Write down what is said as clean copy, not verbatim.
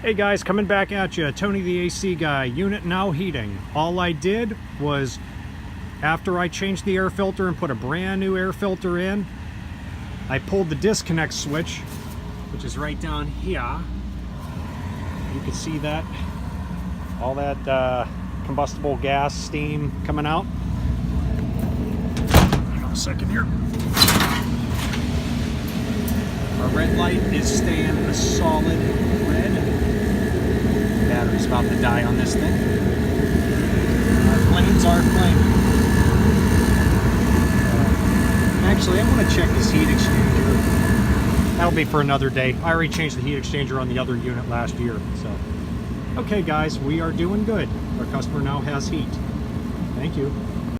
Hey guys, coming back at you, Tony the AC guy, unit now heating. All I did was, after I changed the air filter and put a brand new air filter in, I pulled the disconnect switch, which is right down here. You can see that, all that combustible gas, steam coming out. Hang on a second here. Our red light is staying a solid red. Battery's about to die on this thing. Our flames are flaming. Actually, I want to check this heat exchanger. That'll be for another day. I already changed the heat exchanger on the other unit last year. So, okay guys, we are doing good. Our customer now has heat. Thank you.